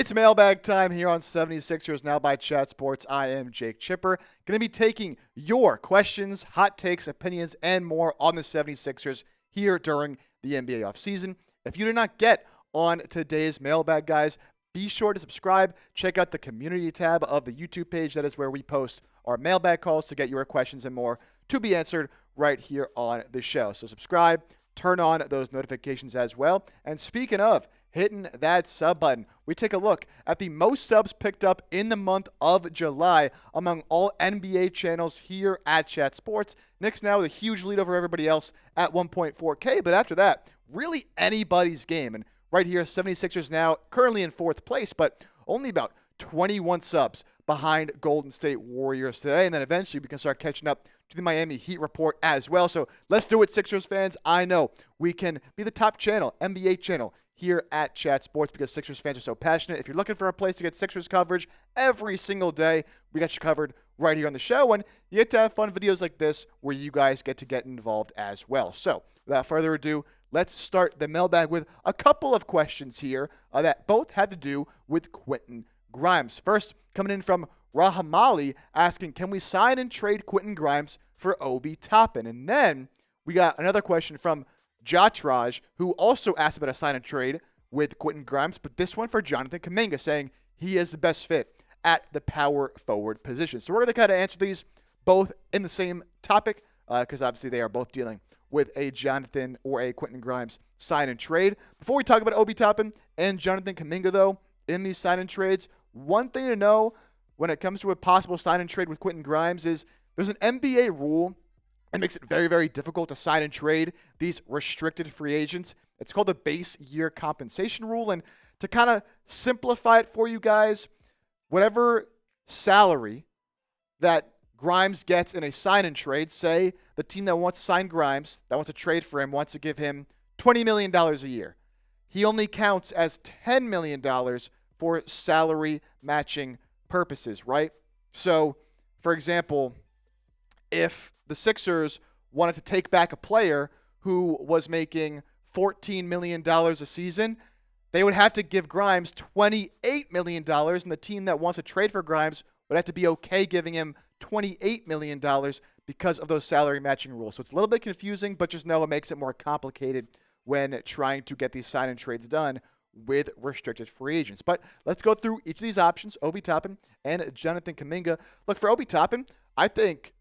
It's mailbag time here on 76ers Now by Chat Sports. I am Jake Chipper. Going to be taking your questions, hot takes, opinions, and more on the 76ers here during the NBA offseason. If you did not get on today's mailbag, guys, be sure to subscribe. Check out the community tab of the YouTube page. That is where we post our mailbag calls to get your questions and more to be answered right here on the show. So subscribe, turn on those notifications as well. And speaking of hitting that sub button, we take a look at the most subs picked up in the month of July among all NBA channels here at Chat Sports. Knicks now with a huge lead over everybody else at 1.4K, but after that, really anybody's game. And right here, 76ers now currently in fourth place, but only about 21 subs behind Golden State Warriors today. And then eventually we can start catching up to the Miami Heat report as well. So let's do it, Sixers fans. I know we can be the top channel, NBA channel, here at Chat Sports because Sixers fans are so passionate. If you're looking for a place to get Sixers coverage every single day, we got you covered right here on the show. And you get to have fun videos like this where you guys get to get involved as well. So without further ado, let's start the mailbag with a couple of questions here that both had to do with Quentin Grimes. First, coming in from Rahamali asking, can we sign and trade Quentin Grimes for Obi Toppin? And then we got another question from Jatraj, who also asked about a sign and trade with Quentin Grimes, but this one for Jonathan Kuminga, saying he is the best fit at the power forward position. So we're going to kind of answer these both in the same topic because obviously they are both dealing with a Jonathan or a Quentin Grimes sign and trade. Before we talk about Obi Toppin and Jonathan Kuminga, though, in these sign and trades, one thing to know when it comes to a possible sign and trade with Quentin Grimes is there's an NBA rule that makes it very, very difficult to sign and trade these restricted free agents. It's called the base year compensation rule. And to kind of simplify it for you guys, whatever salary that Grimes gets in a sign and trade, say the team that wants to sign Grimes, that wants to trade for him, wants to give him $20 million a year. He only counts as $10 million for salary matching purposes, right? So, for example, if the Sixers wanted to take back a player who was making $14 million a season, they would have to give Grimes $28 million, and the team that wants to trade for Grimes would have to be okay giving him $28 million because of those salary matching rules. So it's a little bit confusing, but just know it makes it more complicated when trying to get these sign and trades done with restricted free agents. But let's go through each of these options, Obi Toppin and Jonathan Kuminga. Look, for Obi Toppin, I think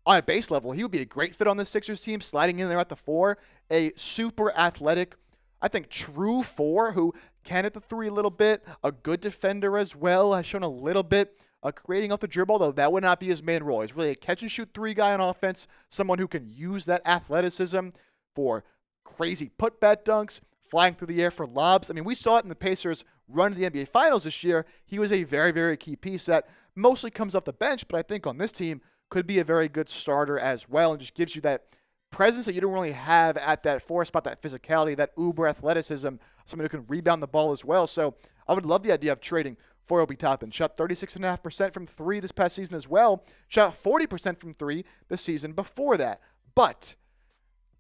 on a base level, he would be a great fit on the Sixers team, sliding in there at the 4, a super athletic, I think, true 4 who can hit the 3 a little bit, a good defender as well, has shown a little bit creating off the dribble, though that would not be his main role. He's really a catch-and-shoot 3 guy on offense, someone who can use that athleticism for crazy putback dunks, flying through the air for lobs. I mean, we saw it in the Pacers' run to the NBA Finals this year. He was a very, very key piece that mostly comes off the bench, but I think on this team could be a very good starter as well and just gives you that presence that you don't really have at that 4 spot, that physicality, that uber athleticism, someone who can rebound the ball as well. So I would love the idea of trading for Obi Toppin. Shot 36.5% from 3 this past season as well. Shot 40% from 3 the season before that. But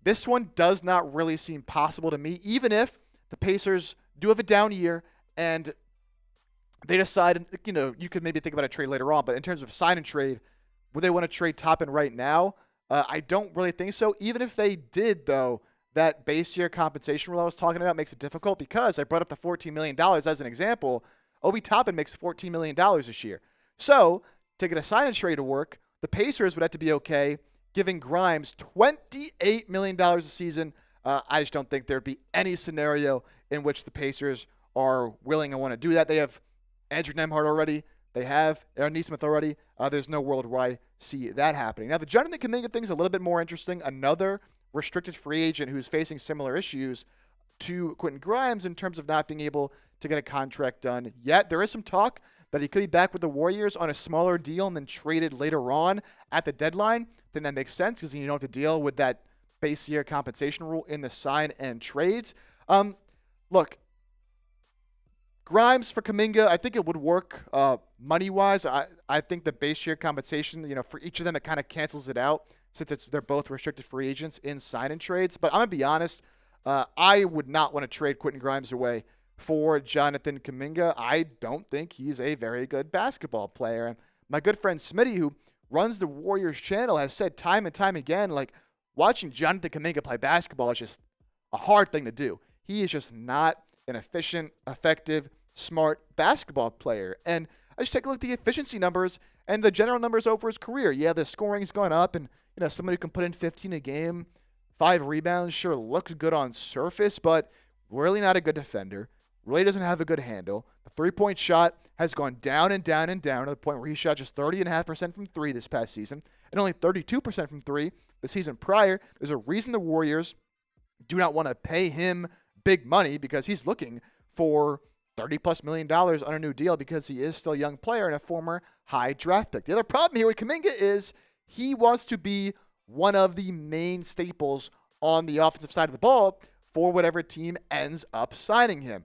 this one does not really seem possible to me, even if the Pacers do have a down year and they decide, you could maybe think about a trade later on, but in terms of sign and trade, would they want to trade Toppin right now? I don't really think so. Even if they did, though, that base year compensation rule I was talking about makes it difficult because I brought up the $14 million as an example. Obi Toppin makes $14 million this year. So to get a sign and trade to work, the Pacers would have to be okay giving Grimes $28 million a season. I just don't think there'd be any scenario in which the Pacers are willing and want to do that. They have Andrew Nembhard already. They have Aaron Nesmith already. There's no world where I see that happening. Now, the Jonathan Kuminga thing is a little bit more interesting. Another restricted free agent who's facing similar issues to Quentin Grimes in terms of not being able to get a contract done yet. There is some talk that he could be back with the Warriors on a smaller deal and then traded later on at the deadline. Then that makes sense because you don't have to deal with that base year compensation rule in the sign and trades. Look, Grimes for Kuminga, I think it would work money-wise. I think the base year compensation, for each of them, it kind of cancels it out since they're both restricted free agents in sign and trades. But I'm going to be honest, I would not want to trade Quentin Grimes away for Jonathan Kuminga. I don't think he's a very good basketball player. And my good friend Smitty, who runs the Warriors channel, has said time and time again, like, watching Jonathan Kuminga play basketball is just a hard thing to do. He is just not an efficient, effective, smart basketball player. And I just take a look at the efficiency numbers and the general numbers over his career. Yeah, the scoring's gone up, and somebody who can put in 15 a game, 5 rebounds, sure looks good on surface, but really not a good defender. Really doesn't have a good handle. The three-point shot has gone down and down and down to the point where he shot just 30.5% from 3 this past season and only 32% from 3 the season prior. There's a reason the Warriors do not want to pay him big money, because he's looking for $30+ million on a new deal, because he is still a young player and a former high draft pick. The other problem here with Kuminga is he wants to be one of the main staples on the offensive side of the ball for whatever team ends up signing him.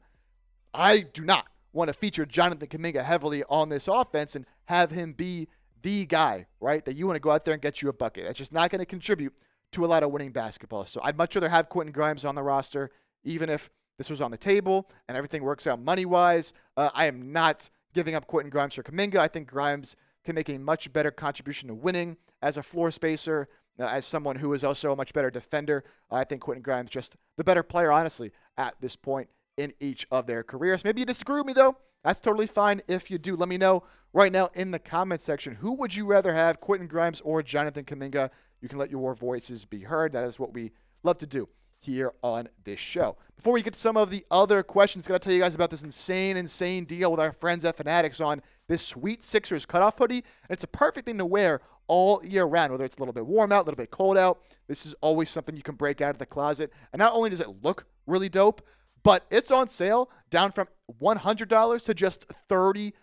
I do not want to feature Jonathan Kuminga heavily on this offense and have him be the guy, right, that you want to go out there and get you a bucket. That's just not going to contribute to a lot of winning basketball. So I'd much rather have Quentin Grimes on the roster, even if this was on the table and everything works out money-wise. I am not giving up Quentin Grimes for Kuminga. I think Grimes can make a much better contribution to winning as a floor spacer, as someone who is also a much better defender. I think Quentin Grimes just the better player, honestly, at this point in each of their careers. Maybe you disagree with me, though. That's totally fine. If you do, let me know right now in the comment section. Who would you rather have, Quentin Grimes or Jonathan Kuminga? You can let your voices be heard. That is what we love to do here on this show. Before we get to some of the other questions, got to tell you guys about this insane deal with our friends at Fanatics on this sweet Sixers cutoff hoodie. And it's a perfect thing to wear all year round, whether it's a little bit warm out, a little bit cold out. This is always something you can break out of the closet. And not only does it look really dope, but it's on sale down from $100 to just $35.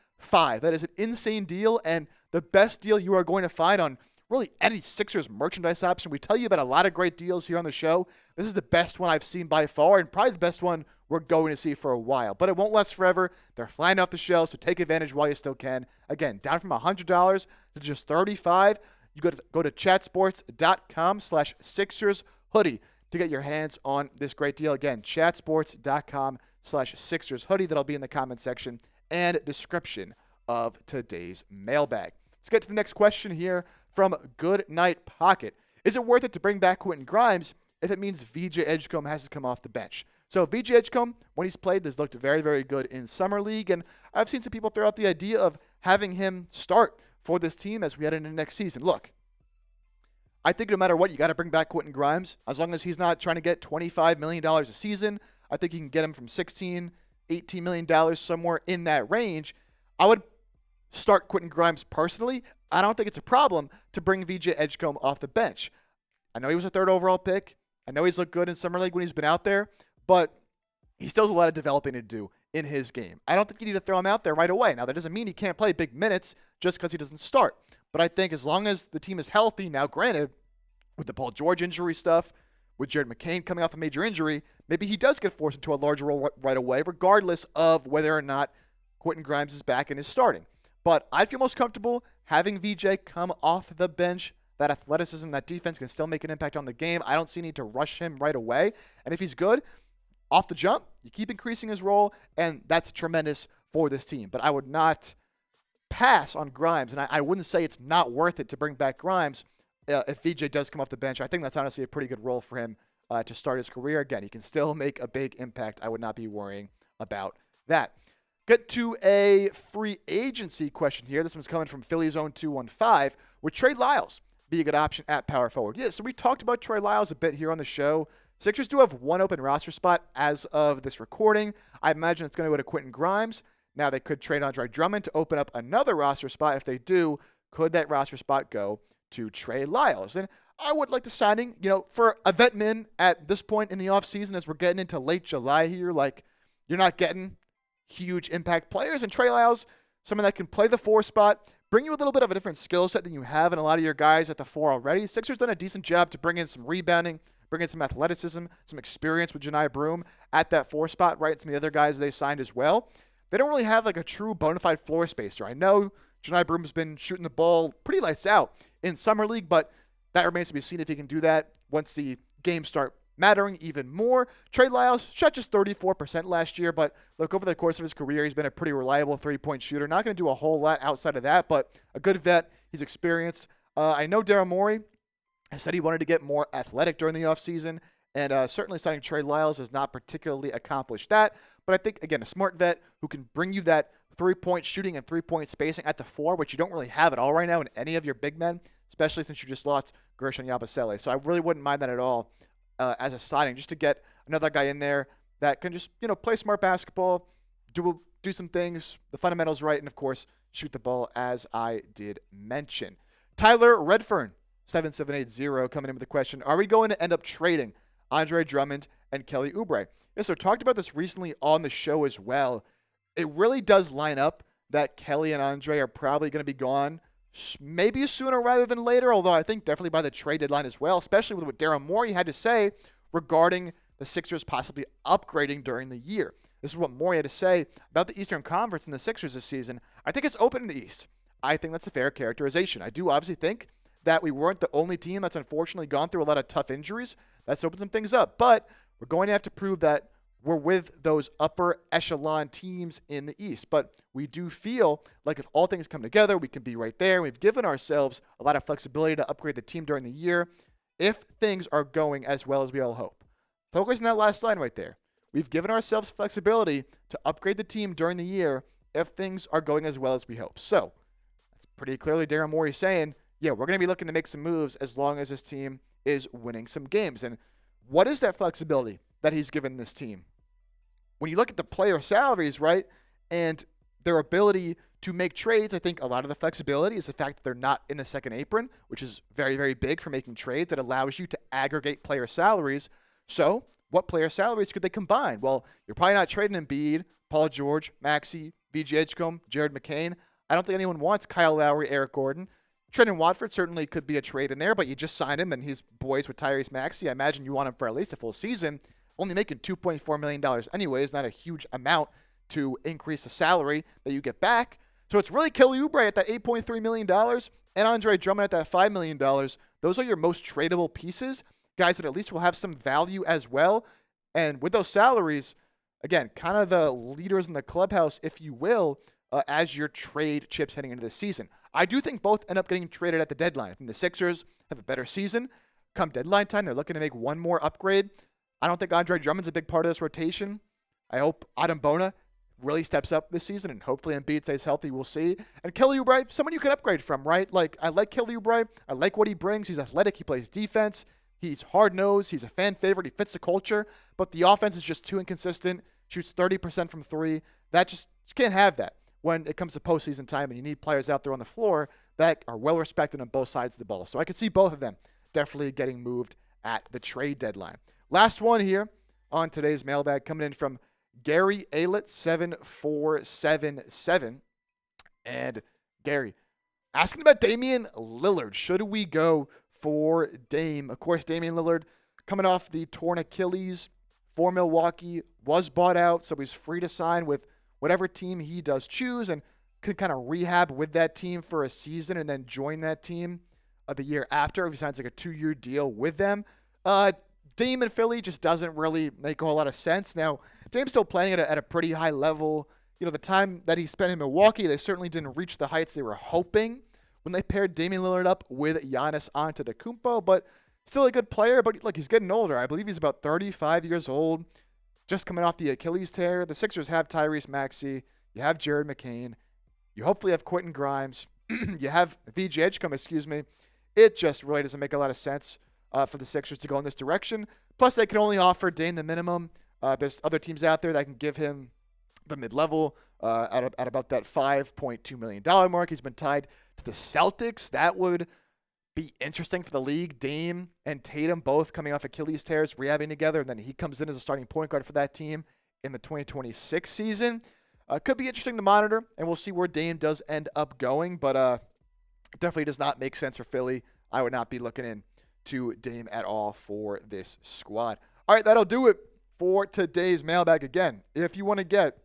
That is an insane deal, and the best deal you are going to find on really any Sixers merchandise option. We tell you about a lot of great deals here on the show. This is the best one I've seen by far, and probably the best one we're going to see for a while. But it won't last forever. They're flying off the shelves, so take advantage while you still can. Again, down from $100 to just $35. You go to chatsports.com/Sixers hoodie to get your hands on this great deal. Again, chatsports.com/Sixers hoodie. That'll be in the comment section and description of today's mailbag. Let's get to the next question here from Good Night Pocket. Is it worth it to bring back Quentin Grimes if it means VJ Edgecombe has to come off the bench? So VJ Edgecombe, when he's played, has looked very, very good in Summer League, and I've seen some people throw out the idea of having him start for this team as we head into next season. Look, I think no matter what, you got to bring back Quentin Grimes. As long as he's not trying to get $25 million a season, I think you can get him from $16, $18 million, somewhere in that range. I would start Quentin Grimes personally. I don't think it's a problem to bring VJ Edgecombe off the bench. I know he was a 3rd overall pick. I know he's looked good in Summer League when he's been out there, but he still has a lot of developing to do in his game. I don't think you need to throw him out there right away. Now, that doesn't mean he can't play big minutes just because he doesn't start. But I think as long as the team is healthy, now granted, with the Paul George injury stuff, with Jared McCain coming off a major injury, maybe he does get forced into a larger role right away, regardless of whether or not Quentin Grimes is back and is starting. But I feel most comfortable having VJ come off the bench. That athleticism, that defense can still make an impact on the game. I don't see a need to rush him right away. And if he's good, off the jump, you keep increasing his role, and that's tremendous for this team. But I would not pass on Grimes, and I wouldn't say it's not worth it to bring back Grimes if VJ does come off the bench. I think that's honestly a pretty good role for him to start his career. Again, he can still make a big impact. I would not be worrying about that. Get to a free agency question here. This one's coming from Philly's own 215. Would Trey Lyles be a good option at power forward? Yeah, so we talked about Trey Lyles a bit here on the show. Sixers do have one open roster spot as of this recording. I imagine it's going to go to Quentin Grimes. Now, they could trade Andre Drummond to open up another roster spot. If they do, could that roster spot go to Trey Lyles? And I would like the signing, for a vet min at this point in the offseason as we're getting into late July here. Like, you're not getting huge impact players. And Trey Lyles, someone that can play the 4 spot, bring you a little bit of a different skill set than you have in a lot of your guys at the 4 already. Sixers done a decent job to bring in some rebounding, bring in some athleticism, some experience with Janai Broome at that 4 spot, right? Some of the other guys they signed as well. They don't really have like a true bona fide floor spacer. I know Janai Broome's been shooting the ball pretty lights out in Summer League, but that remains to be seen if he can do that once the games start mattering even more. Trey Lyles shot just 34% last year, but look, over the course of his career, he's been a pretty reliable three-point shooter. Not going to do a whole lot outside of that, but a good vet. He's experienced. I know Daryl Morey has said he wanted to get more athletic during the offseason, and certainly signing Trey Lyles has not particularly accomplished that. But I think, again, a smart vet who can bring you that three-point shooting and three-point spacing at the four, which you don't really have at all right now in any of your big men, especially since you just lost Gershon Yabusele. So I really wouldn't mind that at all as a signing, just to get another guy in there that can just, play smart basketball, do some things, the fundamentals right, and, of course, shoot the ball, as I did mention. Tyler Redfern, 7780, coming in with the question, are we going to end up trading Andre Drummond and Kelly Oubre? Yeah, so talked about this recently on the show as well. It really does line up that Kelly and Andre are probably going to be gone maybe sooner rather than later, although I think definitely by the trade deadline as well, especially with what Daryl Morey had to say regarding the Sixers possibly upgrading during the year. This is what Morey had to say about the Eastern Conference and the Sixers this season. I think it's open in the East. I think that's a fair characterization. I do obviously think that we weren't the only team that's unfortunately gone through a lot of tough injuries. That's opened some things up. But we're going to have to prove that we're with those upper echelon teams in the East. But we do feel like if all things come together, we can be right there. We've given ourselves a lot of flexibility to upgrade the team during the year if things are going as well as we all hope. Focus on that last line right there. We've given ourselves flexibility to upgrade the team during the year if things are going as well as we hope. So that's pretty clearly Daryl Morey saying, yeah, we're going to be looking to make some moves as long as this team is winning some games. And what is that flexibility that he's given this team? When you look at the player salaries, right, and their ability to make trades, I think a lot of the flexibility is the fact that they're not in the second apron, which is very, very big for making trades. That allows you to aggregate player salaries. So what player salaries could they combine? Well, you're probably not trading Embiid, Paul George, Maxey, VJ Edgecombe, Jared McCain. I don't think anyone wants Kyle Lowry, Eric Gordon. Trendon Watford certainly could be a trade in there, but you just signed him and he's boys with Tyrese Maxey. I imagine you want him for at least a full season. Only making $2.4 million anyways, not a huge amount to increase the salary that you get back. So it's really Kelly Oubre at that $8.3 million and Andre Drummond at that $5 million. Those are your most tradable pieces, guys that at least will have some value as well. And with those salaries, again, kind of the leaders in the clubhouse, if you will, as your trade chips heading into this season. I do think both end up getting traded at the deadline. I think the Sixers have a better season. Come deadline time, they're looking to make one more upgrade. I don't think Andre Drummond's a big part of this rotation. I hope Adam Bona really steps up this season, and hopefully Embiid stays healthy. We'll see. And Kelly Oubre, someone you could upgrade from, right? Like, I like Kelly Oubre. I like what he brings. He's athletic. He plays defense. He's hard-nosed. He's a fan favorite. He fits the culture. But the offense is just too inconsistent. Shoots 30% from three. That just can't have that when it comes to postseason time, and you need players out there on the floor that are well-respected on both sides of the ball. So I could see both of them definitely getting moved at the trade deadline. Last one here on today's mailbag coming in from Gary Aylett 7477. And Gary, asking about Damian Lillard. Should we go for Dame? Of course, Damian Lillard coming off the torn Achilles for Milwaukee, was bought out, so he's free to sign with whatever team he does choose and could kind of rehab with that team for a season and then join that team the year after if he signs like a 2-year deal with them. Dame in Philly just doesn't really make a whole lot of sense. Now, Dame's still playing at a pretty high level. You know, the time that he spent in Milwaukee, they certainly didn't reach the heights they were hoping when they paired Damian Lillard up with Giannis Antetokounmpo, but still a good player. But look, he's getting older. I believe he's about 35 years old, just coming off the Achilles tear. The Sixers have Tyrese Maxey. You have Jared McCain. You hopefully have Quentin Grimes. You have VJ Edgecombe, It just really doesn't make a lot of sense for the Sixers to go in this direction. Plus, they can only offer Dame the minimum. There's other teams out there that can give him the mid-level at about that $5.2 million mark. He's been tied to the Celtics. That would be interesting for the league. Dame and Tatum both coming off Achilles tears, rehabbing together, and then he comes in as a starting point guard for that team in the 2026 season. Could be interesting to monitor, and we'll see where Dame does end up going, but definitely does not make sense for Philly. I would not be looking in to Dame at all for this squad. All right, that'll do it for today's mailbag. Again, if you want to get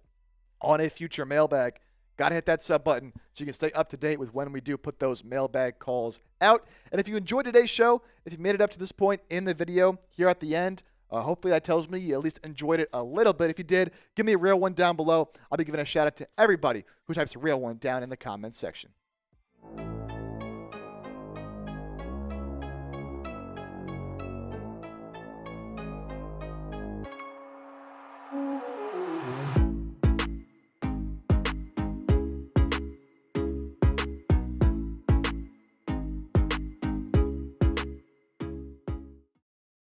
on a future mailbag, got to hit that sub button so you can stay up to date with when we do put those mailbag calls out. And if you enjoyed today's show, if you made it up to this point in the video here at the end, Hopefully that tells me you at least enjoyed it a little bit. If you did, give me a real one down below. I'll be giving a shout out to everybody who types a real one down in the comments section.